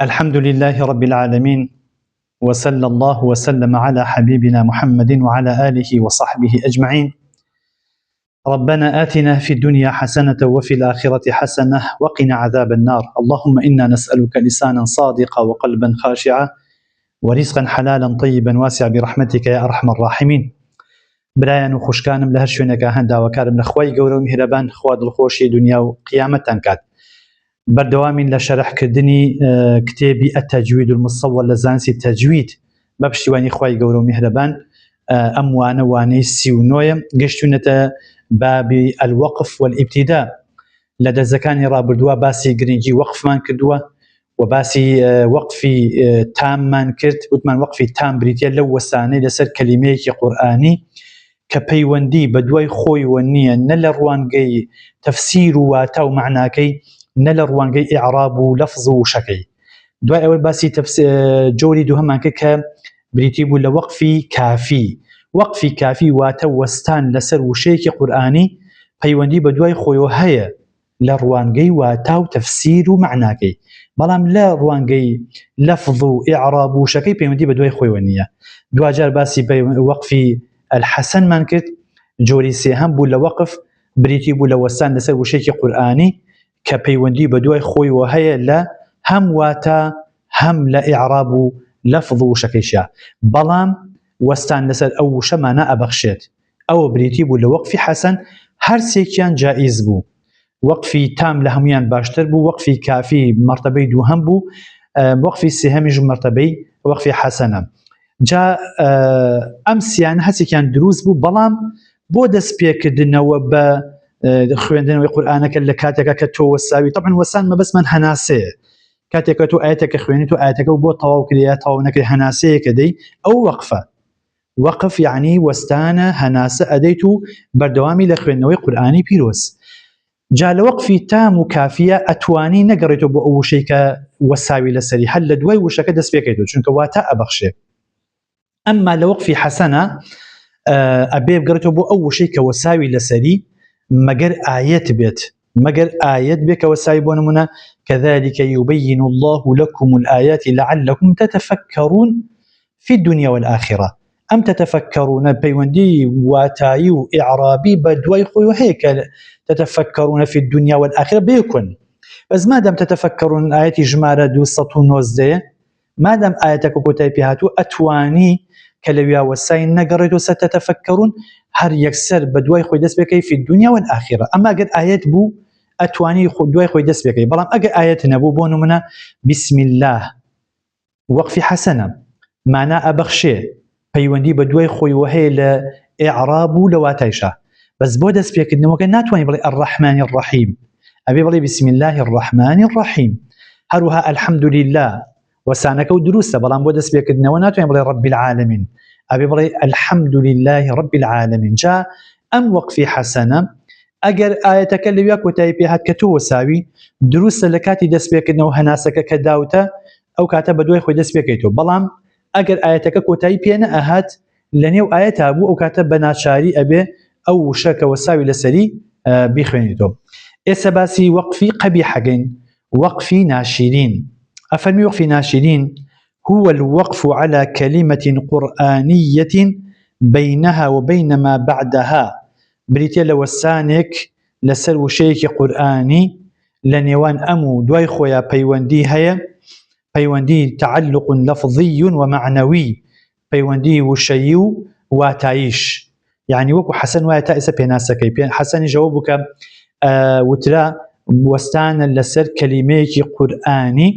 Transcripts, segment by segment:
الحمد لله رب العالمين، وصلى الله وسلم على حبيبنا محمد وعلى آله وصحبه أجمعين. ربنا آتنا في الدنيا حسنة وفي الآخرة حسنة وقنا عذاب النار. اللهم إنا نسألك لسانا صادقا وقلبا خاشعا ورزقا حلالا طيبا واسعا برحمتك يا أرحم الراحمين. برایان و خوشکانم لە هەر شوێنێکە هەنداوەکارم لە خوای گەورە و میهرەبان خوا دڵخۆشی دنیا و قیامەتتان کات. بەردەوامین لە شەرحکردنی کتێبی التەجوید المصەوەر لە زانستی تەجوید بە پشتیوانی خوای گەورە و میهرەبان. ئەم وانەی 39 گەشتونەتە بابی الوقف والابتداء. لە دەرزەکانی ڕابردووە باسی گرنگی وەقفمان کردووە و باسی وەقفی تاممان کرد. وتمان وەقفی تام بریتە لەو وەسانەی لەسەر کەلیمەیەکی قورئانی کە پەیوەندی بە دوای خۆیەوە نییە، نە لە ڕوانگەی تەفسیر و واتە و معناکەی، نە لە ڕوانگەی ئیعراب و لەفظ و شەکەی. دوای ئەوەی باسی جۆری دووهەمان کرد کە بریتی بوو لە وەقفی کافی. وەقفی کافی واتە وەستان لەسەر وشەیەکی قورئانی پەیوەندی بە دوای خۆیەوە هەیە لە ڕوانگەی واتە و تەفسیر و معناکەی، بەڵام لە ڕوانگەی لەفظ و ئیعراب و شەکەی پەیوەندی بە دوای خۆیەوە نییە. دوجار باسی وەقفی الحەسەنمان کرد. جۆری سێهەم بوو لە وەقف، بریتی بوو لە وەستان لەسەر وشەیەکی قورئانی کە پەیوەندی بە دوای خۆیەوە هەیە لە هەم واتە هەم لە ئیعراب و لەفظ و شەکەیشە، بەڵام وەستان لەسەر ئەو وشەمانە ئەبەخشێت. ئەوە بریتی بوو لە وەقفی حەسەن. هەرسێکیان جائیز بوو. وەقفی تام لە هەمویان باشتر بوو، وەقفی کافی مرتبەی دووهەم بوو، وەقفی سێهەمیش مرتبەی وەقفی حەسەنە. جا ئەم سیانە هەسێکیان دروست بوو، بەڵام بۆ دەست پێکردنەوە بە خوێندنەوەی قورئانەکە لە کاتێکە کە تۆ وەساوی، طبعاً وەسان مەبەستمان هەناسەیە. کاتێکە تۆ ئاەتێکە خوێنی تۆ ئاەتەکە و بۆ تەواو کردی تەواو نەکردی هەناسەیەکە دەی، ئەو وەقفە. وەقف یعنی وەستانە هەناسە ئەدەیت و بەردەوامی لە خوێندنەوەی قورئانی پیرۆز. جا لە وەقفی تام و کافیە ئەتوانی نەگەڕێتەوە بۆ ئەو وشەی کە وەساوی لەسەری، هەر لە دوای وشەکە دەست پێکەیتەوە، چونکە واتە ئەبەخشێ. ئەمما لە وەقفی حەسەنە ئەبێ بگەڕێتەوە بۆ ئەو وشەی کە وەساوی لەسەری، مەگەر ئایەت بێت، مەگەر ئایەت بێت کە وەساوی بۆ نمونە كذلك يبين الله لكم الآيات لعلكم تتفكرون في الدنيا والآخرة. أم تتفكرون بيوندي واتاي وإعرابي بدوي خوي هيك تتفكرون في الدنيا والآخرة بيكون، بس ما دام تتفكرون آيات جمارة 219 ما دام آياتك كوتاي بهاتو أتواني كلويا وساين نقريتو ستتفكرون هر يكسر بدوي خوي دس بكي في الدنيا والآخرة. أما قد آيات بو أتواني دوای خۆی دەست پێکەی، بەڵام ئەگەر ئاەت نەبوو بۆ نمونە بسم الله وەقفی حەسەنە مانا ئەبەخشێ، پەیوەندی بە دوای خۆی وهەیە لە ئیعراب و لە واتایشە، بەس بۆ دەست پێکردنەوەکە ناتوانانی بڵێ الرحمن الرحیم، ئەبێ بڵێ بسم الله الرحمن الرحیم. هەروها الحمد لله وەسانەکە و دروستە، بەڵام بۆ دەست پێکردنەوە ناتوانانی بڵێ رب العالمین، ئەبێ بڵێ الحمد لله رب العالمین. جا ئەم وەقفی حەسەنە ئەگەر ئاەتەکە لەویا کۆتایی پێهات کە تۆ وەساوی، دروستە لە کاتی دەست پێکردنەوە هەناسەکە کە داوتە ئەو کاتە بە دوای خۆی دەست پێکەیتەوە، بەڵام ئەگەر ئاەتەکە کۆتایی پێ نەهات لە نێو ئاەتا بوو، ئەو کاتە بە ناچاری ئەبێ ئەو وشە کە وەساوی لەسەری بیخوێنیتەوە. ئێستا باسی وەقفی قەبیحەکەین، وەقفی ناشرین. ئەفەرمی وەقفی ناشرین هو الوقف على كلمة قرآنية بينها وبين ما بعدها. بریتە لە وەسانێک لەسەر وشەیەکی قورئانی لە نێوان ئەم و دوای خۆیان پەیوەندی هەیە، پەیوەندی تعلق لەفظی و معنەوی، پەیوەندی وشەیی و واتاییش. یعنی وەکو حەسەن وایە تا ئێستا پێناسەکەی حەسەنی ژەوە بوو کە وترا وەستانە لەسەر کەلیمەیەکی قورئانی،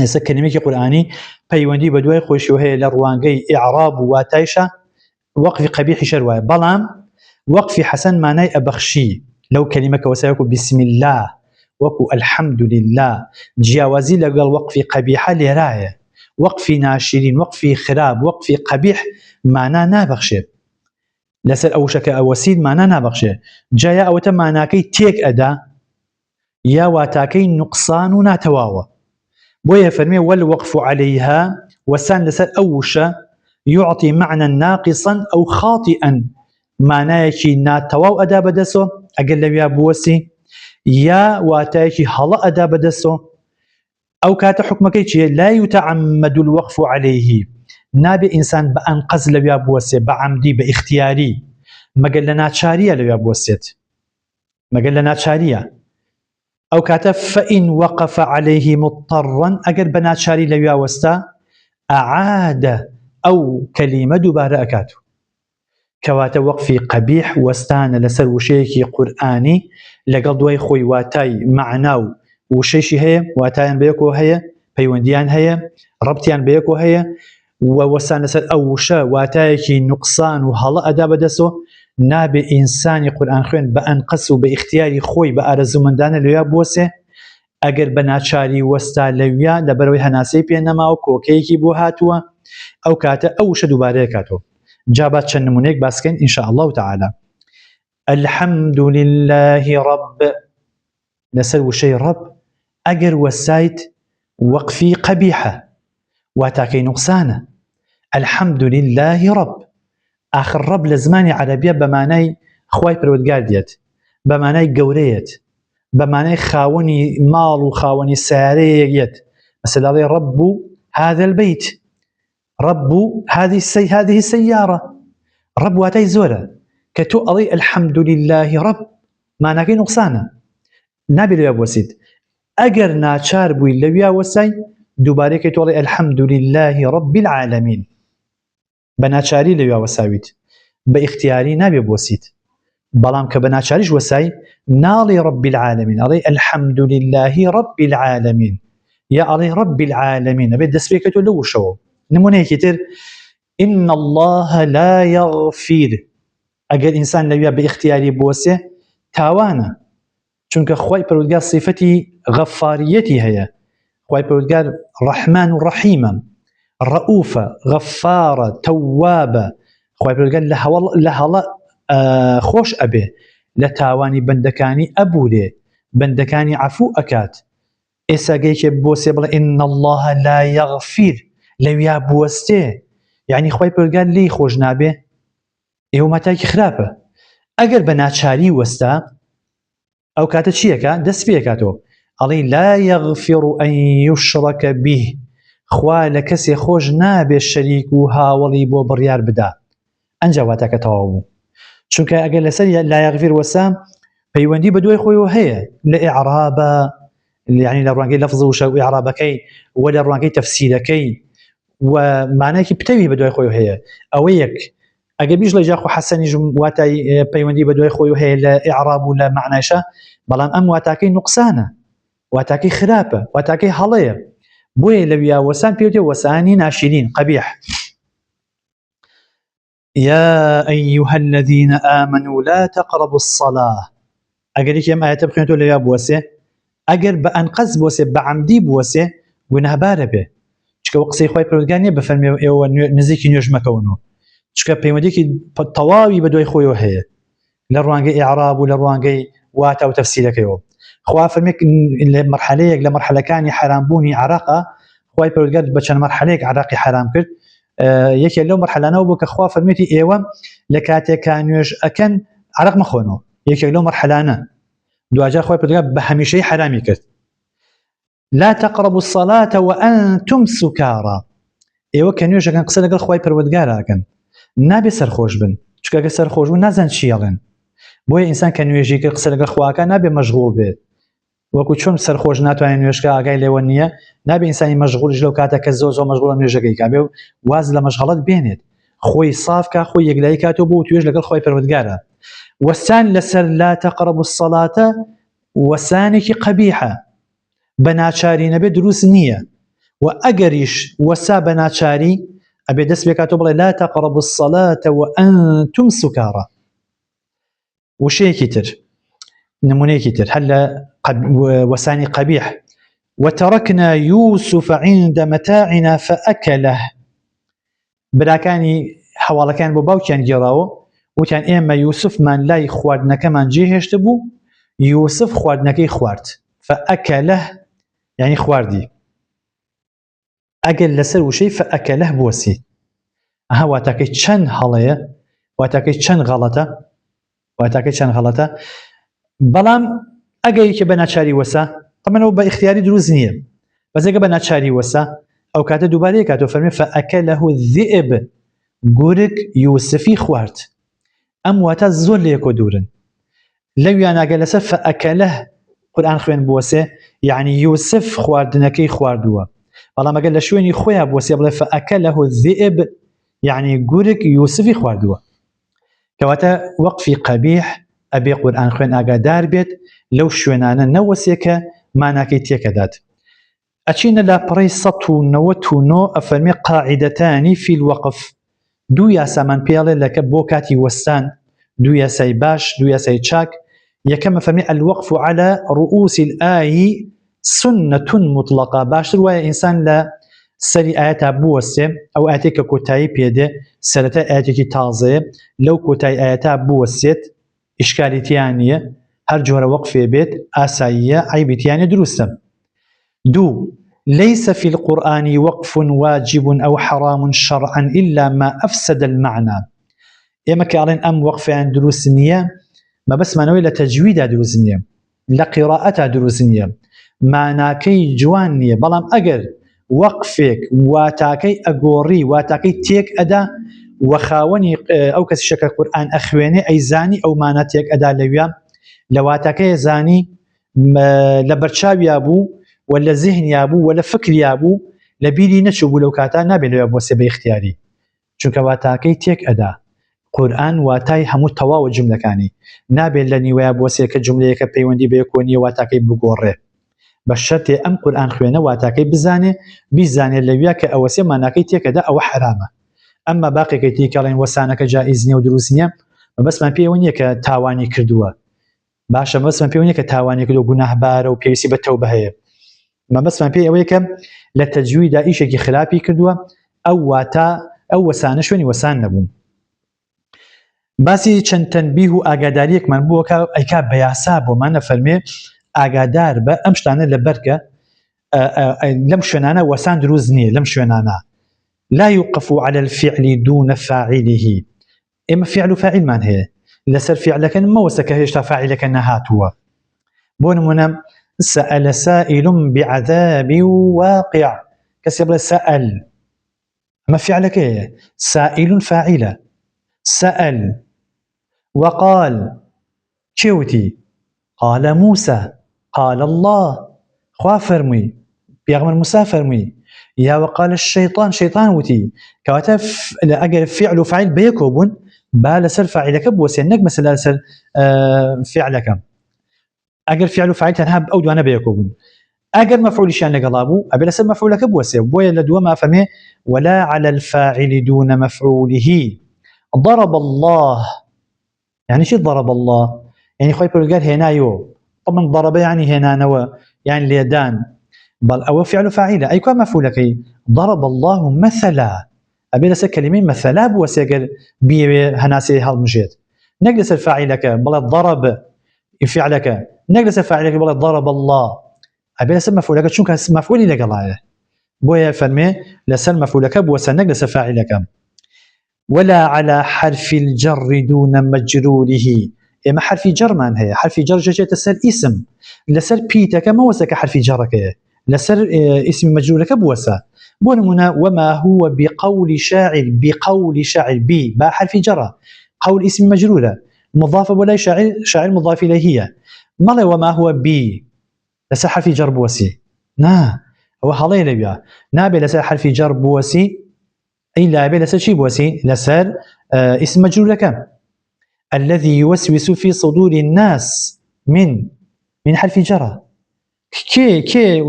لەسەر کەلیمەیەکی قورئانی پەیوەندی بە دوای خۆیشەوە هەیە لە ڕوانگەی ئیعراب و واتایشە. وەقفی قەبیحی شەر وایە، بەڵام وەقفی حەسەن مانای ئەبەخشی لەو کەلیمەکە وەسای وەکو بسم الله وەکو الحمد لله. جیاوازی لەگەڵ وەقفی قەبیحە لێرایە. وەقفی ناشرین، وەقفی خراپ، وەقفی قەبیح مانا نابەخشێت لەسەر ئەو شەکە ئەوەسید، مانا نابەخشێت. جایا ئەوەتە ماناکەی تێک ئەدا یا واتاکەی نوقسان و ناتەواوە. بۆیە فەرمێ والوقف عليها وەسان لەسەر ئەو وشە يعطي معنى ناقصا أو خاطئا، مانایەکی ناتەواو ئەدا بەدەستەوە ئەگەر لەویا بوەسی، یا واتایەکی هەڵە ئەدا بەدەستەوە ئەو کاتە حکمەکەی چیە؟ لا يتعمد الوقف عليه، نابێ ئینسان بە ئەنقەز لەویا بوەسێ، بە عەمدی، بە ئیختیاری، مەگەر لە ناچاریە لەویا بوەسێت، مەگەر لە ناچاریە. ئەو کاتە فإن وقف عليه مضطرا، ئەگەر بە ناچاری لەویا وەستا، ئەعاد ئەو کەلیمە دووبارە ئەکات، کەواتە وەقفی قەبیح وەستانە لەسەر وشەیەکی قورئانی لەگەڵ دوای خۆی واتای مەعنا و وشەیشی هەیە، واتایان بەیەکەوە هەیە، پەیوەندیان هەیە، ڕەبتیان بەیەکەوە هەیە، و وەستان لەسەر ئەو وشە واتایەکی نوقسان و هەڵە ئەدا بەدەستەوە، نابێ ئینسانی قورئان خوێن بە ئەنقەس و بە ئیختیاری خۆی بە ئارەزومەندانە لەویا بوەسێ. ئەگەر بە ناچاری وەستا لەویا لەبەرەوەی هەناسەی پێ نەماوە، کۆکەیەکی بۆ هاتووە، ئەو کاتە ئەو وشە دووبارە کاتەوە. جا با چەند نمونەیەک باسکەین ئین شاء الله تعالى. الحمد لله رب، لەسەر وشەی ڕەب ئەگەر وەسایت وەقفی قەبیحە، واتاکەی نوقسانە. الحمد لله رب، آخر ڕەب لە زمانی عەرەبیە بە مانای خوای پەروەردگار دێت، بە مانای گەورەیەت، بە مانای خاوەنی ماڵ و خاوەنی سیارەیەت. مەسەلا ئەڵێ رب هذا البيت، رب هذه السيارة. رب واتای زۆرە کە تۆ ئەڵێ الحمد لله رب، ماناکەی نوقسانە، نابێ لەویا بوەسیت. ئەگەر ناچار بووی لەویا وەسای، دووبارەیەکەی تۆ ئەڵێ الحمد لله رب العالمين، بە ناچاری لەویا وەساویت، بە ئیختیاری نابێ بوەسیت. بەڵام کە بە ناچاریش وەسای، ناڵێ رب العالمين، ئەڵێ الحمد لله رب العالمين، یا ئەڵێ رب العالمين، ئەبێ دەستپێکەوە لەو وشەوە. نمونەیەکی تر، إن الله لا يغفر، ئەگەر ئینسان لەویا بە ئیختیاری بوەسێ تاوانە، چونکە خوای پەروەردگار صفەتی غەفاریەتی هەیە. خوای پەروەردگار ڕەحمان و ڕەحیمە، ڕەئوفە، غەفارە، تەوابە. خوای پەروەردگار لە هەڵە خۆش ئەبێ، لە تاوانی بەندەکانی ئەبورێ، بەندەکانی عەفوو ئەکات. ئێستا گەیکێ بۆسێ بڵێ إن الله لا يغفر، لەویا بوەستێ، یعنی خوای پەروەردگار لێی خۆش نابێ، ئێوە ماتایکی خراپە. ئەگەر بە ناچاری وەستا، ئەو کاتە چیەکە؟ دەست پێکاتەوە، ئەڵێ لا يغفر أن يشرك به، خوا لە کەسێ خۆش نابێ شەریک و هاوڵی بۆ بڕیار بدا. ئەنجا واتاکە تەواو بوو. چونکە ئەگەر لەسەر لا يغفر وەسا، پەیوەندی بە دوای خۆیەوە هەیە، لە ئیعرابە، یعنی لە ڕوانگەی لەفز و ئیعرابەکەی، و لە ڕوانگەی تەفسیرەکەی، و مانایەکی پتەوی بە دوای خۆی هەیە. ئەوە یەک. ئەگەر بیش لە جاخۆ حەسەنیش واتای پەیوەندی بە دوای خۆی هەیە لە ئیعراب و لە معنایشە، بەڵام ئەم واتاکەی نوقسانە، واتاکەی خراپە، واتاکەی هەڵەیە، بۆیە لەویا وەسان پێوتێ وەسانی ناشرین، قەبیح. يا أيها الذين آمنوا لا تقربوا الصلاة، ئەگەر یەکێ ئەم ئایەتە بخوێنێتەوە لەویا بوەسێ، ئەگەر بە ئەنقەز بوەسێ، بە عەمدی بوەسێ، گوناهبارە بێ. چکە قسەی خوای پەروەردگار نییە بەفەرمێ ئێوە نزیکی نوێژ مەکەونەوە، چکە پەیوەندیەکی تەواوی بە دوای خۆیەوە هەیە لە ڕوانگەی ئیعراب و لە ڕوانگەی واتا و تەفسیرەکەیەوە. خوا فەرمێ لە مەرحەلەیەک لە مەرحەلەکانی حرامبوونی عەراقا، خوای پەروەردگار بە چەند مەرحەلەیەک عەراقی حرام کرد. یەکێک لەو مەرحەلانەوە بوو کە خوا فەرمێتی ئێوە لە کاتێکا نوێژ ئەکەن عەرق مەخۆنەوە، یەکێک لەو مەرحەلانە. دوجار خوای پەروەردگار بە هەمیشەی حرامی کرد. لا تقربوا الصلاة وأنتم سكارى، ئێوە کە نوێژەکەن قسە لەگەڵ خوای پەروەردگاراکەن، نابێ سەرخۆش بن، چکە ئەگەر سەرخۆش بوون نازان چی ئەڵێن. بۆیە ئینسان کە نوێژی کرد قسە لەگەڵ خواکە نابێ مەشغوڵ بێت، وەکو چۆن سەرخۆش ناتوانێت نوێژکە ئاگای لێوە نییە، نابێ ئینسانی مەشغوڵش لەو کاتە کە زۆر مەشغوڵە نوێژەکەی کا بێ و واز لە مەشغەڵەت بێنێت، خۆی صافکە، خۆی یەکلایی کاتەوە بۆ توێژ لەگەڵ خوای پەروەردگارە. وەسان لەسەر لا تقربوا الصلاة وەسانێکی قەبیحە، بە ناچاری نەبێت دروست نییە، و ئەگەریش وەسا بە ناچاری، ئەبێ دەست بێکاتەوە بڵێ لا تقربوا الصلاة وأنتم سكارى. وشەیەکی تر، نمونەیەکی تر هەر لە وەسانی قەبیح، وتركنا يوسف عند متاعنا فأكله، براکانی حواڵەکان بۆ باوکیان گێڕاوە، وتیان ئێمە یوسفمان لای خواردنەکەمان جێهێشت بوو، یوسف خواردنەکەی خوارد. فأكله يعني خواردی. ئەگەر لەسەر وشەی فأكله بوەسی، ئەها واتاکەی چەند هەڵەیە، واتاکەی چەند غەڵەتە، واتاکەی چەند غەڵەتە. بەڵام ئەگەری کە بە ناچاری وەسا، تەمەنەوە بە ئیختیاری دروست نییە، بەزێگە بە ناچاری وەسا ئەو کاتە دووبارەیە کاتۆ فەرمێ فەئەکەلەهو الذئب گورگ یوسفی خوارد. ئەم واتە زۆر لە یەکۆ دوورن لەویان ناگە لەسەر فەئەکەلەه قورئان خوێن بوەسێ یعنی یوسف خواردنەکەی خواردووە، بەڵام ئەگەر لە شوێنی خۆیان بوەسێ بڵێ فەئەکەلەهو الذئب یعنی گورگ یوسفی خواردووە، کەواتە وەقفی قەبیح ئەبێ قورئان خوێن ئاگادار بێت لەو شوێنانە نەوەسێ کە ماناکەی تێکەدات. ئەچینە لا پڕی 199 ئەفەرمێ قاعدەتانی فی الوەقف، دوو یاسامان پێڵێ لەکە بۆ کاتی وەستان، دوو یاسای باش دوو یاسای چاک. یەکەم ئەفەرمێ الوەقف على رؤوس الآیە سنة مطلقة، باشتر وایە ئینسان لە سەری ئاەتا بوەستێ، ئەو ئاەتێک کە کۆتایی پێدێ سەرەتا ئاەتێکی تازەیە لەو کۆتایی ئاەتا بوەستێت ئیشکالی تیان نییە، هەر جۆرە وەقفێ بێت ئاساییە عیبی تیانە دروستە. دوو ليس في القرآن وقف واجب أو حرام شرعا إلا ما أفسد المعنى. ئێمە کاڵێن ئەم وەقفیان دروست نییە ما بەس مانەوەی لە تەجویدا دروست نییە، لە قیراءەتا دروست نییە، ماناکەی جوان نییە، بەڵام ئەگەر وەقفێک واتاکەی ئەگۆڕی واتاکەی تێک ئەدا و خاوەنی ئەو کەسی شەکە قورئان ئەخوێنێ ئەیزانی ئەو مانە تێک ئەدا لەوێ لە واتاکەی زانی لە بەرچاویا بوو و لە زیهنیا بوو و لە فکریا بوو لە بیری نەچوو بوو لەو کاتا نابێت لەوێ بۆسێ بە اختیاری، چونکە واتاکەی تێک ئەدا. قورئان واتای هەموو تەواوە جملەکانی نابێت لە نیوەیە بۆسێ کە جملەیەکە پەیوەندی بە یەکۆنیە واتاکەی بگۆڕێ، بە شەرتێ ئەم قورئان خوێنە واتاکەی بزانێ بیزانێت لەوێ کە ئەوەسێ ماناکەی تێکەدا ئەوە حرامە. ئەمما باقیەکەی تێکەڵێن وەسانەکە جائیز نییە و دروست نییە، بەسمان پێوە نییە کە تاوانی کردووە، باشە بەسمان پێوە نییە کە تاوانی کردو گوناهبارە و پێویستی بە تەوبە هەیە، بەسمان پێ ئەوەیە کە لە تەجویدا ئیشێکی خراپی کردووە، ئەو واتە ئەو وەسانە شوێنی وەسان نەبوون. باسی چەند تەنبیه و ئاگاداریەکمان بووە کە ئەیکا بە یاسا بۆمان نەفەرمێ ئاگادار بە ئەم شتانە لەبەرکە لەم شوێنانە وەسان دروست نییە، لەم شوێنانە لا يوقف على الفعل دون فاعله. ئێمە فعل و فاعلمان هەیە، لەسەر فعلەکە مەوەسە کە هێشتا فاعلەکە نەهاتووە. بۆ نمونە سأل سائل بعذاب واقع، کەسێ بڵێ سأل ئەمە فعلەکە هەیە، سائل فاعلە، سأل وقال چێوتی قال موسى قال الله خوا فەرمووی پێغەمبەر موسا فەرمووی یا وقال الشيطان شيطان وتی، کەواتە ئەگەر فعل و فاعل بەیەکۆ بوون با لەسەر فاعلەکە بوەسێن نەک مەسەلا لەسەر فعلەکە. ئەگەر فعل و فاعل تەنها ئەو دوانە بەیەکۆ بوون، ئەگەر مەفعولیشیان لەگەڵا بوو ئەبێ لەسەر مەفعولەکە بوەسێ، بۆیە لە دووەما فەرمێ ولا على الفاعل دون مفعوله. ضرب الله يعني شي ضرب الله يعني خوي بيقول هنايو، طبعا ضرب يعني هنانوا يعني ليدان، بل أو فعل فاعله أي كما مفعولك ضرب الله مثلا، أبي لسه كلمين مثلا بوسيقل بي هناسي هالمجيد نجلس الفاعلك بل ضرب فعلك نجلس فاعلك بل ضرب الله، أبي لسه مفعولك شو كان مفعولي لك الله بويا فرمي لسه مفعولك بوسا نجلس فاعلك. ولا على حرف الجر دون مجروره. إما حرف جر من هي حرف جر جاءت لسر اسم لسر بيتك ما وسك حرف جرك لسر اسم مجرورك بوسا بونمنا وما هو بقول شاعر بي با حرف جر قول اسم مجرورة مضاف ولا شاعر مضاف إليه هي ما وما هو بي لسر حرف جر بوسي نا هو حالي لبيا نابي لسر حرف جر بوسي أي لابي لسر شي بوسي لسر اسم مجرور لك الذي يوسوس في صدور الناس من حرف جر كي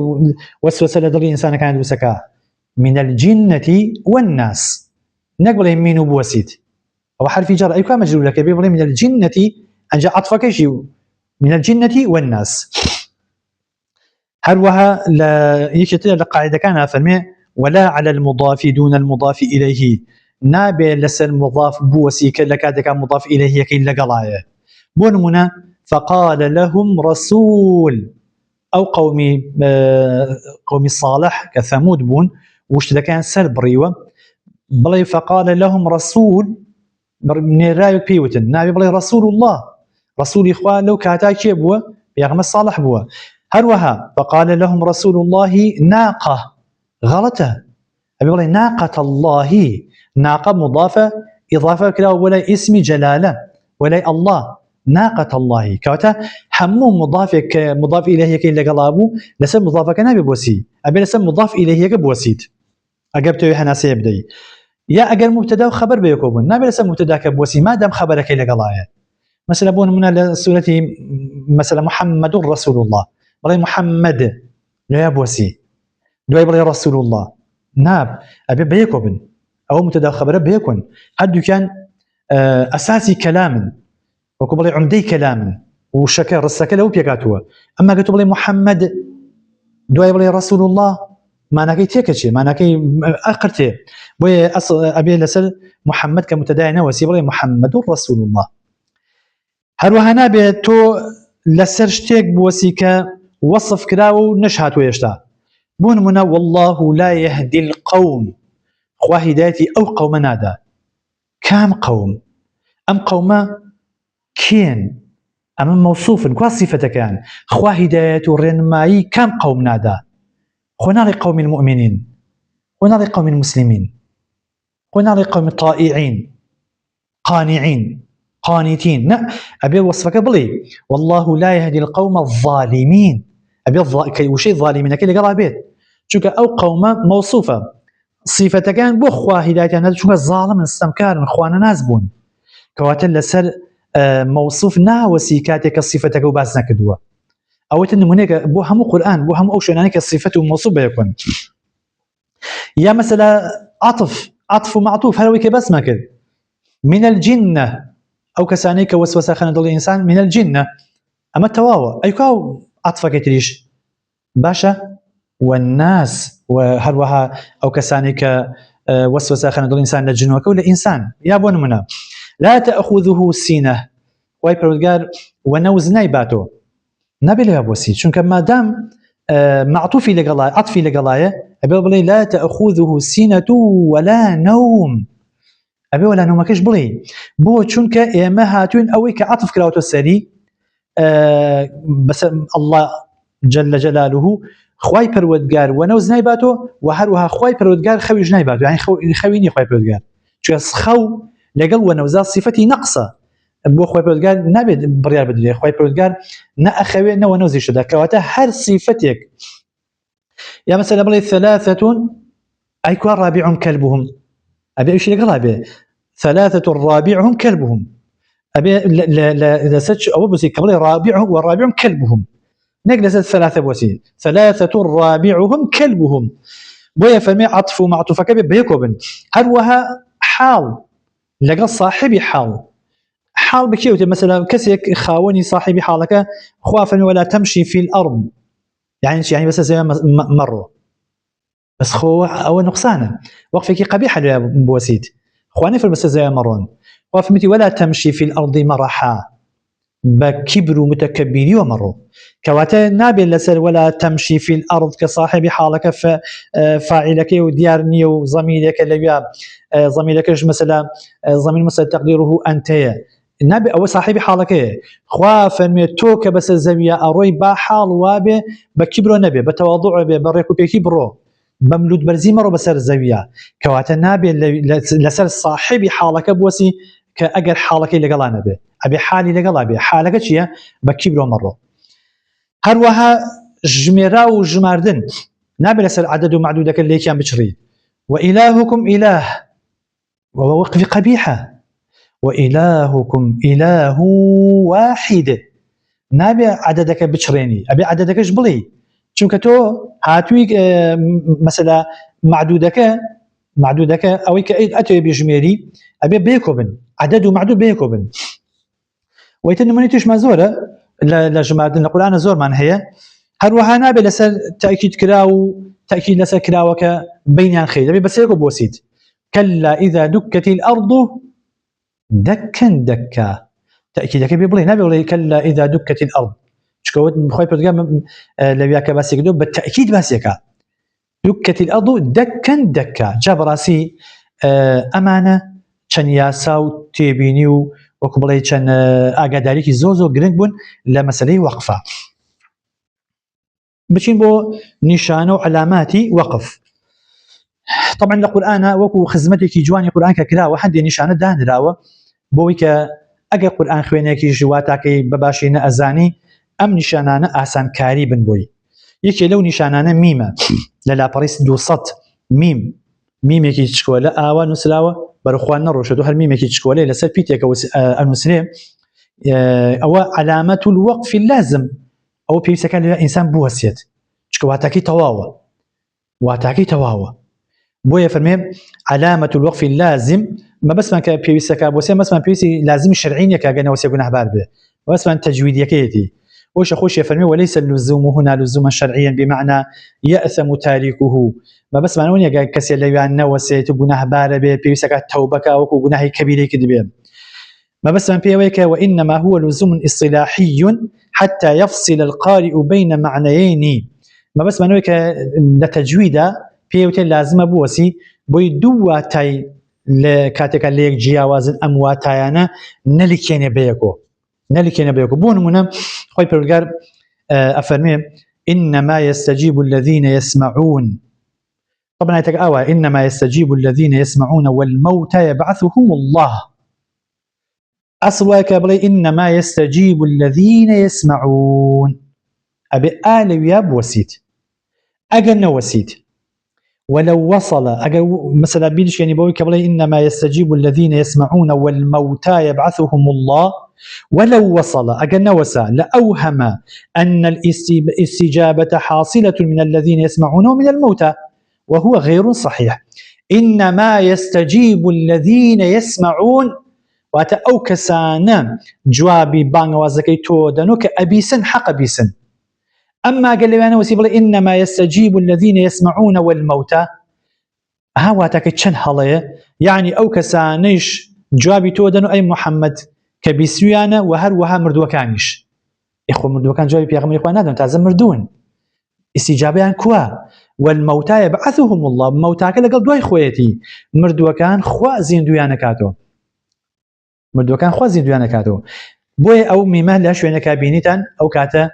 وسوس لدر الإنسان كان وسكا من الجنة والناس نقبل من بوسيت أو حرف جر أي كان مجرور لك بيقول من الجنة أنجا عطفك شيء من الجنة والناس هروها لا يكتب القاعدة كان فرمي ولا على المضاف دون المضاف إليه نابي لسر مضاف بوسي كلكاتك مضاف إليه كي لقلايا بونمنا فقال لهم رسول أو قومي صالح كثمود بون وش كان سرب ريوة بلي فقال لهم رسول من رايك بيوتن نابي بلي رسول الله رسول إخوان لو كاتاك بوا بيغم الصالح بوا هروها فقال لهم رسول الله ناقة غلطة أبي والله ناقة الله ناقة مضافة إضافة كلا ولا اسم جلالة ولا الله ناقة الله كواتا همو مضاف إليه كي لقلابو لسم مضافة كنا ببوسي أبي لسم مضاف إليه كبوسيت أجبت يوحنا سيبدي يا أجر مبتدا وخبر بيكون نبي لسم مبتدا كبوسي ما دام خبرك لقلايا مثلا بون من سورة مثلا محمد رسول الله بلي محمد لا بوسي دوي بلي رسول الله ناب أبي بيكون أو مبتدا خبر بيكون هاد كان أساسي كلام وكبلي عمدي كلام وشكر السكة لو بيقاتوا أما قلت بلي محمد دوي بلي رسول الله ما ناكي تيكشي ما ناكي أقرتي بوي أبي لسل محمد كمتداعي وسي بلي محمد رسول الله هروها نابي تو لسر شتيك بوسيكا وصف كراو نشهات ويشتا بون منا والله لا يهدي القوم خوا هدايتي أو قوم نادا كام قوم أم قوم كين أم موصوف كوا صفة كان خوا هداية الرنماي كام قوم نادا خونا لقوم المؤمنين خونا لقوم المسلمين خونا لقوم الطائعين قانعين قانتين لا أبي وصفك بلي والله لا يهدي القوم الظالمين أبي وشي الظالمين كي قال بيت شوك أو قوم موصوفة صفة كان بخوا هداية الناس شوك الظالم استمكار اخوانا نازبون كواتل لسر موصوف نا وسيكاتك صفتك وباسنا كدوا أو تنمونيك بو همو قرآن بو همو أوشنانيك الصفة موصوف بيكون يا مثلا عطف ومعطوف هلويك بس ما كد من الجنة أو كسانيك وسوسة خلنا الإنسان من الجنة أما التواوى أي كاو عطفك تريش باشا والناس وهروها أو كسانيك وسوسة خلنا الإنسان للجن وكل إنسان يا بون منا لا تأخذه سينة ويبرودجار ونوز نايباتو نبي له بوسي شنك ما دام معطوفي لقلاية عطفي لقلاية أبي بلي لا تأخذه سينة ولا نوم أبي ولا نوم كش بلي بو شنك ما هاتون أوي كعطف كراوتو السري بس الله جل جلاله خواي برودجار ونوز نايباتو وهروها خواي برودجار خويج نايباتو يعني خويني خواي برودجار شو خو لقل ونوزات صفتي نقصة بو خواي برودجار نبي بريار بدري خواي برودجار نأخوي نو نوزي شدا كواتا هر صفتك يا مثلا بلي ثلاثة أيكوا رابعهم كلبهم أبي إيش اللي قال ثلاثة رابعهم كلبهم أبي لا سج أو بسي قبل رابعهم والرابعهم كلبهم نجلس ثلاثة بوسي ثلاثة رابعهم كلبهم بويا فمي عطف معطوف كبي بيكوبن هل وها حال لقى صاحبي حال بكيوتي مثلا كسيك خاوني صاحبي حالك خوافا ولا تمشي في الأرض يعني بس زي ما مروا بس خو أو نقصانا وقفك قبيحة يا بوسيد خواني في بس زي مرون وفهمتي ولا تمشي في الأرض مرحا بكبر متكبري ومروا كواتا نابي لسر ولا تمشي في الأرض كصاحب حالك فاعلك وديارني وضميرك اللي ضميرك مثلا ضمير مثلا تقديره أنت نابي أو صاحب حالك خوافا ميتوك بس الزاوية أروي با حال وابي بكبرو نبي بتواضع بريكو بكبرو بملود برزي مرو بسر الزاوية كواتا نابي لسر صاحب حالك بوسي كأجر حالك اللي قال نبي أبي حالي اللي قال أبي حالك شيء بكبرو مرو هروها جميرا وجماردن نابي لسر عدد ومعدودك اللي كان بشري وإلهكم إله ووقف قبيحة وإلهكم إله واحد نابي عددك بشريني أبي عددك جبلي شو كتو هاتوي مثلا معدودك أو كأتي بجميري أبي بيكوبن عدد ومعدود بيكوبن ويتن منيتش مازورة لجماعة القرآن زور من هي هروها نابي لسر تأكيد كراو تأكيد لسر كراوك بين خير أبي بس يكو بوسيد كلا إذا دكت الأرض دكا دكا تأكيدك بيبلي نابي بيقولي كلا إذا دكت الأرض شكوت بخوي برتقال لبياك بس يقدو بالتأكيد بس يكا دكت الأرض دكا دكا جاب راسي أمانة چەند یاسا و تێبینی و وەکو بڵێ چەند ئاگاداریکی زۆر گرنگ بوون لە مەسەلەی وەقفە. بچین بۆ نیشانە و علاماتی وەقف. طبعا لە قورئانە وەکو خزمەتێکی جوانی قورئان کە کراوە هەندێک نیشانە دانراوە بۆی کە ئەگەر قورئان خوێنێکی ژوا تاکەی بەباشی نەئەزانی ئەم نیشانانە ئاسانکاری بن بۆی. یەکێ لەو نیشانانە میمە لە لاپەڕی 200 میمێکی چکۆلە ئاوا نووسراوە بەرەخوان نەڕۆشێت و هەر میمێکی چکۆلەی لەسەر پیتێکە ئەنووسرێ ئەوە علامەت الوەقف اللازم، ئەو پێویستەکە لە ئینسان بوەسێت چکە واتاکەی تەواوە بۆیە فەرمێ علامەت الوەقف اللازم مەبەستمان کە پێویستەکە بۆسێ مەسمان پێویستی لازمی شەرعی نییە کە ئەگەر نەوەسێ گوناهبار بێ، مەبەستمان تەجویدیەکەیەتی وش خوش يفرمي وليس اللزوم هنا لزوما شرعيا بمعنى يأثم تاركه ما بس معنوني قال كسي اللي يعني وسيت جناه باربه بيسك توبك أو جناه كبير كذبه ما بس من بيويك وإنما هو لزوم اصطلاحي حتى يفصل القارئ بين معنيين ما بس معنوني لتجويدا بيوتي لازم بوسي بيدواتي لكاتك اللي جياوز أمواتيانا نلكين بيكو بون منا خوي برجار أفرمي إنما يستجيب الذين يسمعون. طبعا يتقاوى إنما يستجيب الذين يسمعون والموتى يبعثهم الله. أصل كبري إنما يستجيب الذين يسمعون أبي آل وياب وسيت أجن وسيت ولو وصل مثلا بيدش يعني بوي كبري إنما يستجيب الذين يسمعون والموتى يبعثهم الله ولو وصل أجن وسا لأوهم أن الاستجابة حاصلة من الذين يسمعون ومن الموتى وهو غير صحيح. إنما يستجيب الذين يسمعون وأتأوكسان جوابي بان وزكي تودنوك أبيسن حق أبيسن. أما قال لي أنا وسيب إنما يستجيب الذين يسمعون والموتى هاواتك تشن هلايا يعني أوكسانيش جوابي تودنو أي محمد كبيسيانا وهر وها مردوكانيش إخوة مردوكان جوابي بيغمر إخوة نادم تعزم مردون استجابيان كوا والموتى يبعثهم الله موتاك لقل دواي خويتي مردوكان خوا زيندويانا كاتو بوي أو ميمه لأشوينة كابينيتان أو كاتا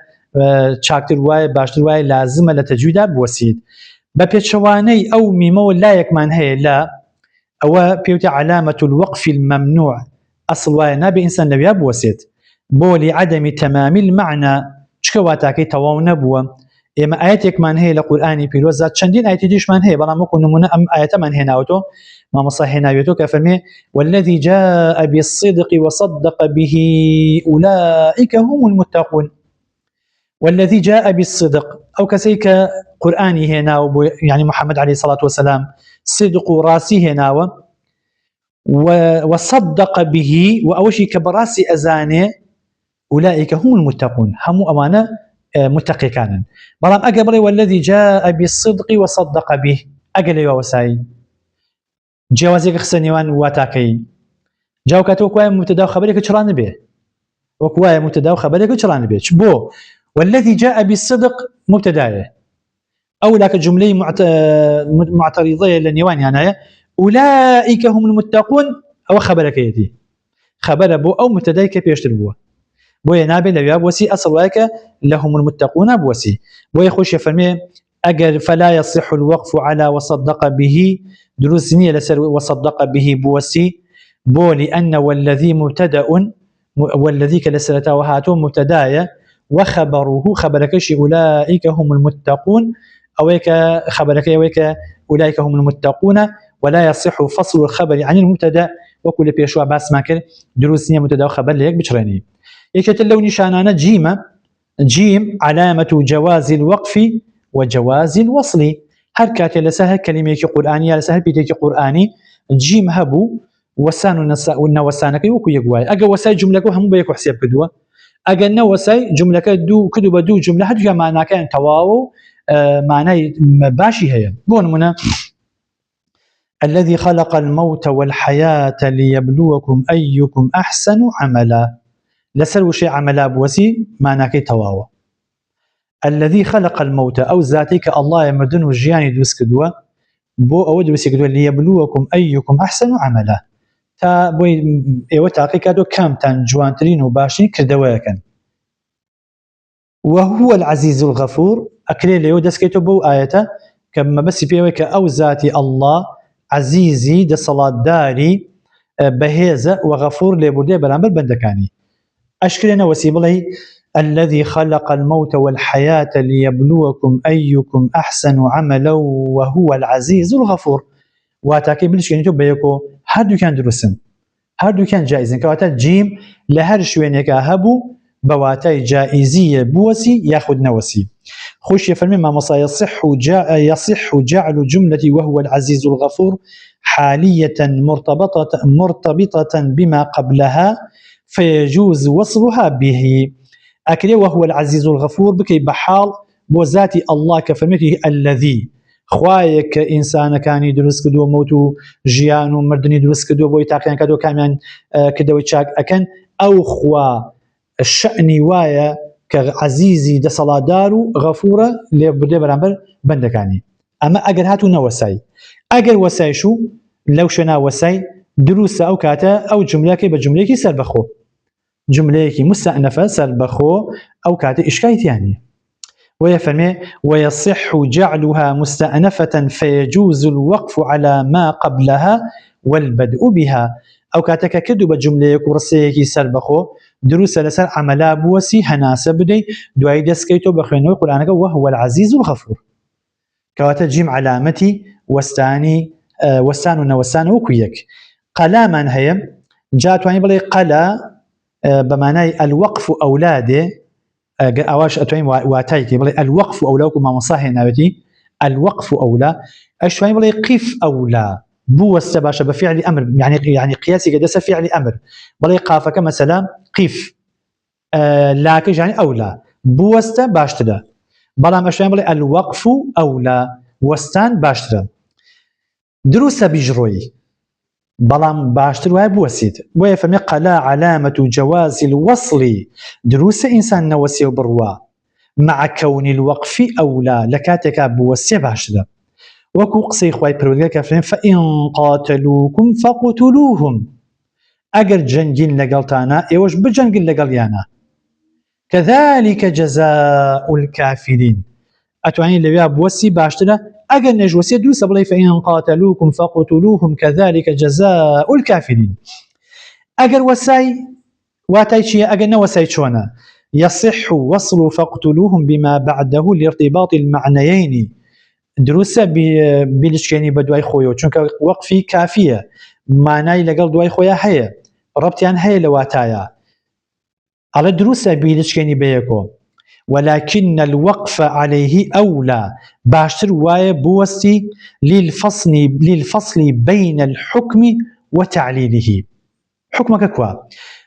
چاکتر وای باشتر وای لازمه لتجویدا بوسید بپیچوانی أو ميمو لا يكمان هي لا أو بيوتي علامة الوقف الممنوع أصل واي نبي إنسان لبيا بوسید بولي عدم تمام المعنى شكواتاكي تواو نبوه إما آيات يكمان هي لقرآني بيروزات شندين آيات ديش من هي بلا مكو نمونا أم آيات من هنا وتو ما مصحينا يوتو كفرمي والذي جاء بالصدق وصدق به أولئك هم المتقون. والذي جاء بالصدق أو كسيك قرآني هنا يعني محمد عليه الصلاة والسلام صدق راسي هنا وصدق به وأوشي كبراسي أزاني أولئك هم المتقون هم أمانة متقي كان بلام أقبلي والذي جاء بالصدق وصدق به أقلي ووساي جوازيك خسنيوان واتاكي جاوكاتو كواي مبتدا خبرك تشران به وكواي مبتدا خبرك تشران به بو والذي جاء بالصدق مبتداه أو لك جملة معترضية للنيوان يعني أولئك هم المتقون أو خبرك يدي خبر بو أو مبتداك بيشتربوه بو ينابي لبياب وسي أصل وايك لهم المتقون بوسي بو يخش يفرمي أجل فلا يصح الوقف على وصدق به دروسني لسر وصدق به بوسي بو لأن والذي مبتدأ والذي كلسلتا وهاتو مبتدايا وخبره خبركش أولئك هم المتقون أويك خبرك أويك أولئك هم المتقون ولا يصح فصل الخبر عن المبتدأ وكل بيشوا باس ماكل دروسني مبتدأ وخبر ليك بشريني يكتل لو نشانانا جيم علامة جواز الوقف وجواز الوصل هركات لسهل كلمة قرآنية لسهل بيتك قرآني جيم هبو وسان والنوسانك وكو يقواي أجا وساي جملة هم بيكو حساب كدوة أجا نوساي جملة كدو بدو جملة هدوها معنى كان تواو معنى باشي هي بون منا الذي خلق الموت والحياة ليبلوكم أيكم أحسن عملا لسر شيء عملا بوسي معنى تواو الذي خلق الموت أو ذاتك الله يمردن وجياني دوس كدوا بو أود بس كدوا ليبلوكم أيكم أحسن عملا تا بوي إيوه تاقيكادو كام تان جوانترين وباشين كردوايا كان وهو العزيز الغفور ئەکرێ لێوە دەستکەیتەوە بەو ئاەتە کە مەبەستی پێوەی کە ئەو ذاتی ئەڵڵا عەزیزی دەسەڵاتداری بەهێزە و غەفوور لێبوردێ بەرامبەر بەندەکانی. ئەشکرێنە وەسی بڵێ الذي خلق الموت والحياة ليبلوكم أيكم أحسن عملا وهو العزيز الغفور. واتاكي بلشكينيتو بيكو هردو كان درسن هردو كان جائزن كواتا جيم لهر شوينيكا هبو بواتاي جائزية بوسي ياخد نوسي. خوش يفرمي ما مصا يصح جعل جملة وهو العزيز الغفور حالية مرتبطة بما قبلها فيجوز وصلها به. أكري وهو العزيز الغفور بكي بحال بوزاتي الله كفرمته الذي خوايك إنسان كان يدرس كدو موتو جيانو مردني يدرس كدو بوي تاقيان كدو كامان كدو يتشاك أكن أو خوا الشأن وايا كعزيزي دا صلادارو غفورة لبدي برامبر بندكاني. أما أجر هاتو نوساي أجر وساي شو لو شنا وساي دروس أو كاتا أو جملة بجملة سربخو جملة مستأنفة سربخو أو كاتا إشكايت يعني. ويفرمي ويصح جعلها مستأنفة فيجوز الوقف على ما قبلها والبدء بها. أو كاتك كدو بجملة كورسيكي سربخو دروس لسر عملا بوسي هناسة بدي دعي دسكيتو بخينو القرآن وهو العزيز الغفور. كواتا جيم علامتي وستان وكويك. قلا من هي جات واني بلي قلا بمعنى الوقف أولاده أواش أتوين واتايكي بلي الوقف أولاكم ما مصاحي ناوتي الوقف أولا أشوين بلي قف أولا بوست باشا بفعل أمر يعني قياسي قدس فعل أمر بلي قافك مثلا قف لاكج يعني أولا بوست باشتدا بلام أشوين بلي الوقف أولا وستان باشتدا دروس بجروي بلام باشتر وهي بوسيد ويفرمي قلا علامة جواز الوصل دروس إنسان نوسي وبروا مع كون الوقف أولى لكاتك بوسي باشتر وكو قصي خواي برودقا كافرين فإن قاتلوكم فقتلوهم أجر جنجين لقلتانا إيوش بجنجين لقليانا كذلك جزاء الكافرين أتواني اللي بوسي باشتر أجر نجوسي دوسا بلي فإن قاتلوكم فقتلوهم كذلك جزاء الكافرين. أجر وساي واتايشي أجر نوساي شونا يصح وصل فقتلوهم بما بعده لارتباط المعنيين دروسا بلشكيني بدواي خويو چونك وقفي كافية معناي لقل دواي خويا هيا ربطيان هيا لواتايا على دروسا بلشكيني بيكو ولكن الوقف عليه أولى باشتر واي بوستي للفصل بين الحكم وتعليله. حكمك كوا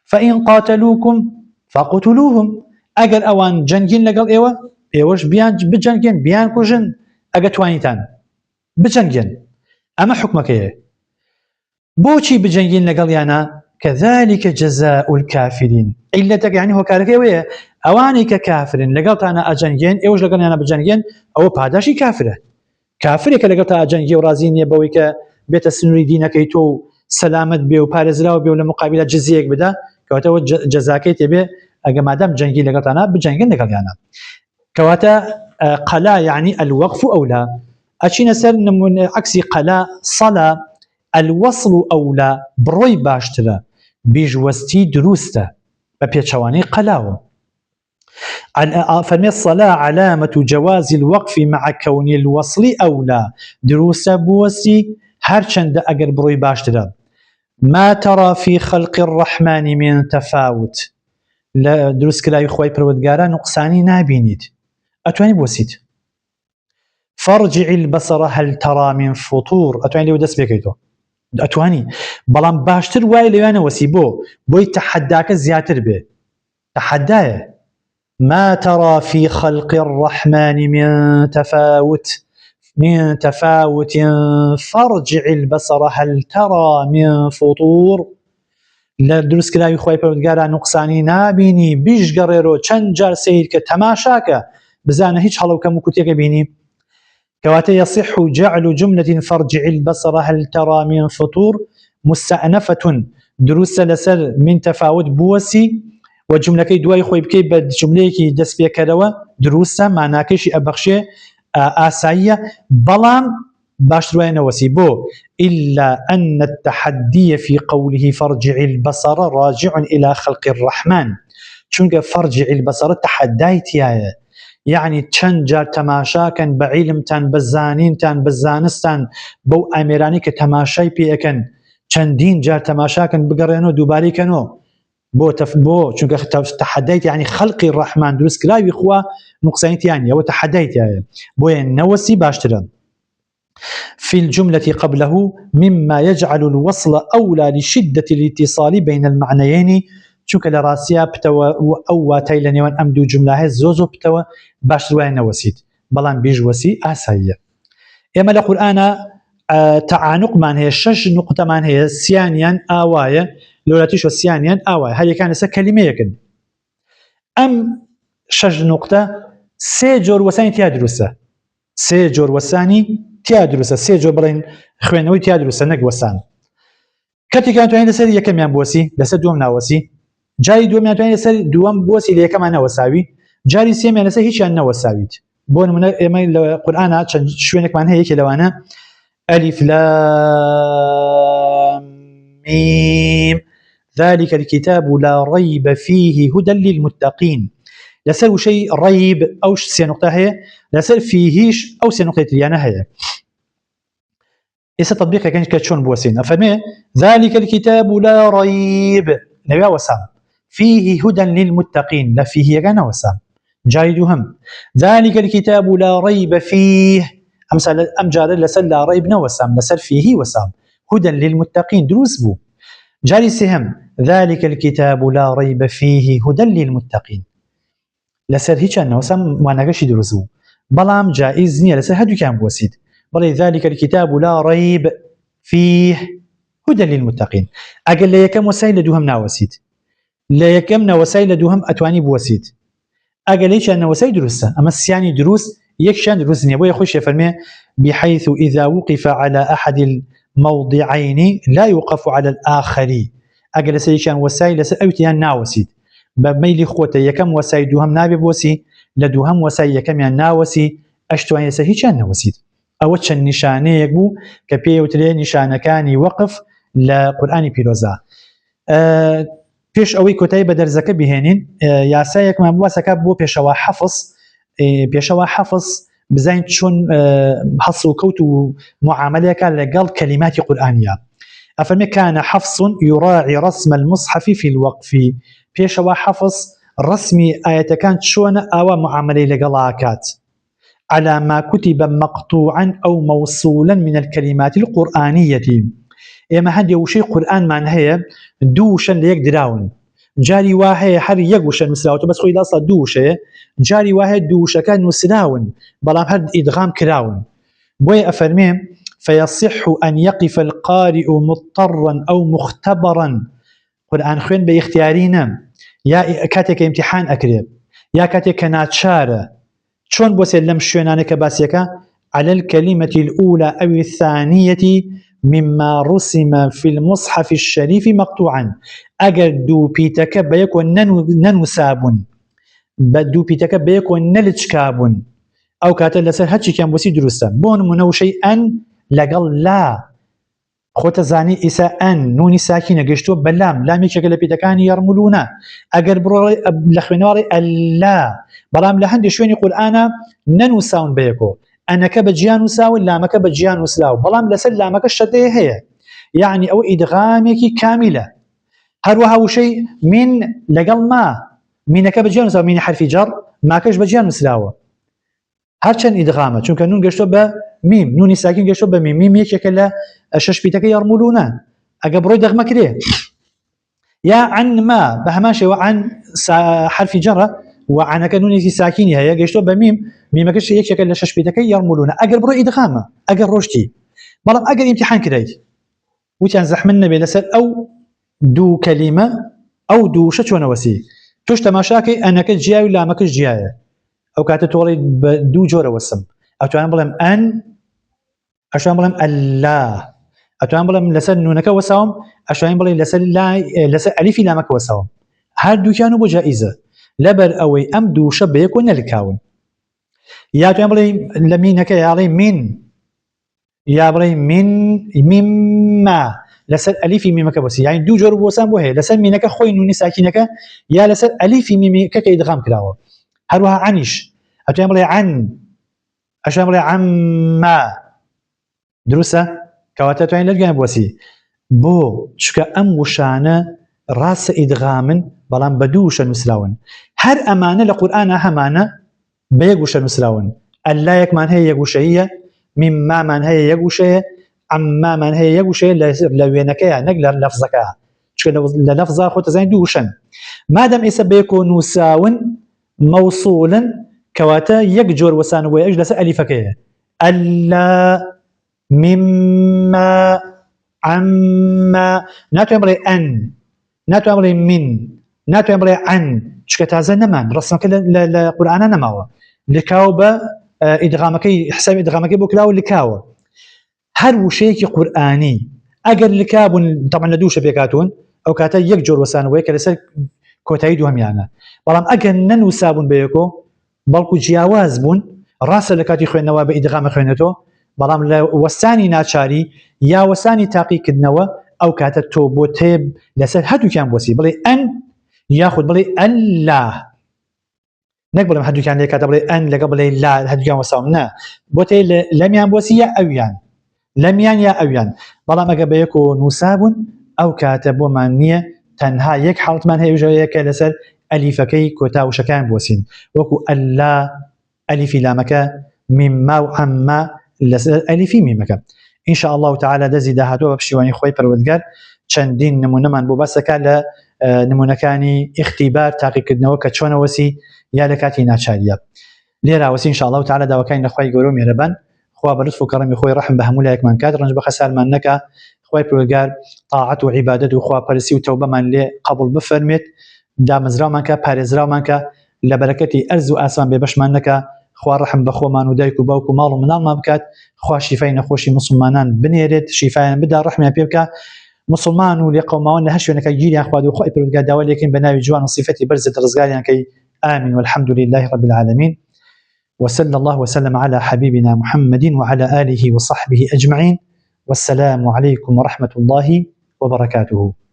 فإن قاتلوكم فقتلوهم أجر أوان جنجين لقل إيوش بيان بجنجين بيان كوجن أجر توانيتان بجنجين أما حكمك إيه بوشي بجنجين لقل يانا كذلك جزاء الكافرين علتك يعني هو كارك إيه أواني ككافر لقلت أنا أجنجين إيوش لقل أنا بجنجين أو باداشي كافرك لقلت أجنجي ورازين يبويك بيت السنوري دينك يتو سلامت بيو بارزراو بيو لمقابلة جزيك بدا كواتا جزاكي تبي أجا مادام جنجي لقلت أنا بجنجين لقل أنا كواتا قلا يعني الوقف أولى أشي نسر من عكسي قلا صلا الوصل أولى بروي باشترا بيجوستي دروسته ببيتشواني قلاوه. فرمي الصلاة علامة جواز الوقف مع كون الوصل أولى دروس بوسي هرچند أجر بروي باشترا. ما ترى في خلق الرحمن من تفاوت لا دروس كلا يخوي برودقارا نقصاني نابينيد أتواني بوسيد فارجع البصر هل ترى من فطور أتواني لو دس بيكيتو أتواني بلان باشتر واي ليوانا وسيبو بوي تحداك زياتر بي تحدايا ما ترى في خلق الرحمن من تفاوت فارجع البصر هل ترى من فطور لا دروس كلا يخوي برودقارا نقصاني نابيني بيش قريرو چند جار سيد كتماشاك بزانا هيج حلو كمكوتيك بيني كواتا يصح جعل جملة فارجع البصر هل ترى من فطور مستأنفة دروس لسر من تفاوت بوسي وجملة كي دواي خوي بكي بد جملة كي دس بيكروا دروسە معناکەشی ئەبەخشێ ئاساییە بەڵام باشتر نەوەسی بۆ إلا أن التحدي في قوله فارجع البصر راجع إلى خلق الرحمن چونکە فارجع البصر تحدای تایە يعني چەند جار تەماشاکەن بە عیلمتان بە زانینتان بە زانستان بەو ئامێرانی کە تەماشای پێەکەن چەندین جار تەماشاکەن بگەڕێنەوە دووبارەکەنەوە بۆ چونکە تحدایت يعني خلقی ڕەحمان دروستکراوی خوا نقصانیتیان ئەوە تحدایتایە بۆیە نەوەسی باشترە. في الجملة قبله مما يجعل الوصل أولى لشدة الاتصال بين المعنيين چونکە لە ڕاستیە پتەوە ئەو واتای لە نێوان ئەم دوو جملە زۆ پتەوە باشتر وایە نەوەسیت بەڵام بیژوەسی ئاساییە. ئێمە لە قورئانە تەعانقمان هەیە 6 نقطەمان هەیە سیانیان ئاوایە لەولاتیشە سیانیان ئاوایە هەریەکان لەسەر کەلیمەیەکن. ئەم 6 نقطە 3 جۆر وەسانی تیا دروستە 3 جۆر وەسانی تیا دروستە 3 جۆر بڵێن خوێنەوەی تیا دروستە نەک وەسان. کاتێکیان توانین لەسەر یەکەمیان بوەسی لەسەر دووەم ناوەسی جاری دووەمیان توانین لەسەر دووەم بوەسی لە یەکەمان نەوەساوی جاری سێمیان لەسەر هیچیان نەوەساویت. بۆ نمونە ئێمە لە قورئانە چەند شوێنێکمان هەیە یەکێ لەوانە ألف لام ميم ذلك الكتاب لا ريب فيه هدى للمتقين لەسەر وشەی ڕەیب ئەو 3 نقطە هەیە لەسەر فیهیش ئەو 3 نقطەی تریانە هەیە. ئێستا تطبیقەکەن کە چۆن بوەسین ئەفەرمێ ذلك الكتاب لا ريب نەویا وەسام فيه هدى للمتقين لا فيه يەکە نەوەسام. جاری دووهەم ذلك الكتاب لا ريب فيه ئەم جارە لەسەر لا ريب نەوەسام لەسەر فيه وەسام هدى للمتقين دروست بوو. جاری سێهەم ذلك الكتاب لا ريب فيه هدى للمتقين لەسەر هیچیان نەوەسام ماناگەشی دروست بوو بەڵام جائز نییە لەسەر هەردووکیان بوەسیت بڵێ ذلك الكتاب لا ريب فيه هدى للمتقين. ئەگەر لە یەکەم وەسای لە دووهەم ناوەسیت لە یەکەم نەوەسای لە دووهەم ئەتوانی بوەسیت ئەگەر هیچیان نەوەسای دروستە ئەمە سیانی دروست یەکشیان دروست نییە بۆیە خۆشی فەرمێ بحيث إذا وقف على أحد الموضعين لا يوقف على الآخر ئەگەر لەسەر یەکیان وەسای لەسەر ئەوتیان ناوەسیت بە مەیلی خۆتە یەکەم وەسای دووهەم نابێ بۆسی لە دووهەم وەسای یەکەمیان ناوەسی ئەشتوانی لەسەر هیچیان نەوەسیت. ئەوە چەند نیشانەیەک بوو کە پێوترێ نیشانەکانی وەقف لە قورئانی پیرۆزە. پێش ئەوەی کۆتایی بە دەرزەکە بهێنین یاسایەکمان بواسەکە بۆ پێشەوە حەفظ بزانین چۆن حەفظ و کەوت و معاملەیەکە لەگەڵ کەلیماتی قورئانیە. ئەفەرمێ كان حفص يراعي رسم المصحف في الوقف پێشەوە حەفظ ڕسمی ئاەتەکان چۆنە ئاوا معاملەی لەگەڵاکات على ما كتب مقطوعا أو موصولا من الكلمات القرآنية. ئێمە هەندێ وشەی قورئانمان هەیە دوو وشەن لە یەک دراون جاری وا هەیە هەر یەک وشە نووسراوەتەوە بەس خۆی داسە دوو وشەیە جاری وا هەیە دوو وشەکە نووسراون بەڵام هەر ئیدغام کراون. بۆیە ئەفەرمێ فيصح أن يقف القارئ مضطرا أو مختبرا قورئان خوێن بە اختیاری نە یا کاتێک امتحان ئەکرێ یا کاتێک کە ناچارە چۆن بۆسێت لەم شوێنانە کە باسیەکە على الكلمة الأولى أو الثانية مما رسم في المصحف الشريف مقطوعا ئەگەر دوو پیتەکە بە یەکۆ نەنووسابوون بە دوو پیتەکە بە یەکۆ نەلچکابوون ئەو کاتە لەسەر هەرچێکیان بۆسی دروستە. بۆ نمونە وشەی ئەن لەگەڵ لا خۆتە زانی ئیسا ئەن نونی ساکینە گەشتووە بە لام لامێکێکە لە پیتەکانی یەرمولونە ئەگەر بڕۆ لە خوێنەوەڕی ئەللا بەڵام لە هەندێک شوێنی قورئانە نەنووساون بە یەکۆ ئەنەکە بە جیان وساون لامەکە بە جیان وسلاو بەڵام لەسەر لامەکە شەدەیە هەیە یعنی ئەوە ئیدغامێکی کامیلە. هەروەها وشەی من لەگەڵ ما مینەکە بە جیان وساو مینی حرفی جەڕ ماکەش بە جیان وسلاوە هەرچەند ئیدغامە چونکە نون گەشتۆ بە میم نونی ساکین گەشتۆ بە میم یەکێکە لە 6 پیتەکە یەرمولونە ئەگە بڕۆی دەغمەکرێ یا عن ما بە هەمان شێوە عن حرفی جەڕە و عنەکە نونێکی ساکینی هەیە گەشتۆ بە میمەکەش یەکێکە لە 6 پیتەکە یەرمولونە ئەگەر بڕۆی ئیدغامە ئەگەر ڕۆشتی بەڵام ئەگەر ئیمتیحان کرایت وتیان زەحمت نەبێ لەسەر ئەو دوو کەلیمە ئەو دووشە چۆنەوەسی توش تەماشاکەی ئەنەکە جیاوی لامەکەش جیایە ئەو کاتە تۆڵی بە دوو جۆرە وەسم ئەتوانم بڵێم ئەن ئەشوان بڵێم ئەللا ئەتوان بڵێم لەسەر نونەکە وەساوم ئەشوان بڵێ لەسەر ئەلیفی لامەکە وەساوم هەردووکیان و بۆ جائیزە لەبەر ئەوەی ئەم دووشە بە یەکۆ نەلکاون يا تعمل لمينك يا علي من يا بلي من مما لسر ألف ميمك بس يعني دو جور وسام وهي لسر مينك خوي نوني ساكنك يا لسر ألف ميمك كإدغام كلاوة هروها عنيش أتعمل عن أشامل عما دروسة كواتات عين للجانب وسي بو شكا أم وشانة راس إدغام بلان بدوش المسلاون هر أمانة لقرآن همانة بيقوش المسلاون ألا يكمان هي يقوشية مما من هي يقوشية عما من هي يقوشية لوينكيا نقل لفظكا شكا للفظة خود زين دوشن مادام يسبيكو نساون موصولا كواتا يكجور وسان ويجلس ألفكيه ألا مما عما ناتو يمري أن ناتو يمري من ناتو يمري عن شكتازا نمان رسمك لقرآن نماوا لكاوبا إدغامكي حساب إدغامكي بوكلاو لكاوا هر وشيكي قرآني أجر لكاب طبعا لدوش بيكاتون أو كاتا يكجور وسان ويكلس كوتايدو هم يعني بلام أجر ننوسابون بيكو بلكو جیاواز بوون ڕاستە لە کاتی خوێندنەوە بە ئیدغام خوێنێتەوە بەڵام لە وەستانی ناچاری یا وەستانی تاقیکردنەوە ئەو کاتە تۆ بۆ تێب لەسەر هەردووکیان بۆسی بڵێ ئەن یاخود بڵێ ئەللا نەک بڵێم هەردووکیان لێ کاتە بڵێ ئەن لەگە بڵێ لا هەردووکیان وەساوم نە بۆ تێ لەمیان بۆسی یا ئەویان لەمیان یا ئەویان بەڵام ئەگە بە یەک و نووسابوون ئەو کاتە بۆمان نییە تەنها یەک حاڵتمان هەیەژەیەکە لەسەر أليفكي كوتا وشكان بوسين وكو ألا ألف لامك مما وعما ألفي ميمك إن شاء الله تعالى دزي داهاتو بشيواني خوي پروردگار چندين نمونمان بوباسكا ل نمونكاني اختبار تاقيكدنەوە کە چۆنە وەسی یا لە کاتی ناچاریە لێرا وەسی إن شاء الله تعالى داواکاین لە خوای گەورە و میهرەبان خوا بە لطف و کەڕەمی خۆی ڕەحم بە هەموو لایەکمان کات ڕەنج بە خەسارمان نەکا خوای پروردگار طاعەت و عیبادەت و خواپەرستی و تەوبەمان لێ قبول بفەرمێت دامەزراومانکە پارێزراومانکە لە بەرەکەتی ئەرز و ئاسمان بێبەشمان نەکا خوا ڕەحم بە خۆمان و دایک و باوک و ماڵ و مناڵمان بکات خوا شیفای نەخۆشی مسلمانان بنێرێت شیفایان بدا ڕەحمیان پێ بکات مسلمان و لێ قەوماوان لە هەر شوێنەکە گیریان خواد و خوای پروردگار داوا لێکەین بە ناوی جوان و صیفەتی بەرزت ڕزگاریان کەی آمین والحمد لله رب العالمين وصلى الله وسلم على حبيبنا محمد وعلى آله وصحبه أجمعين والسلام عليكم ورحمة الله وبركاته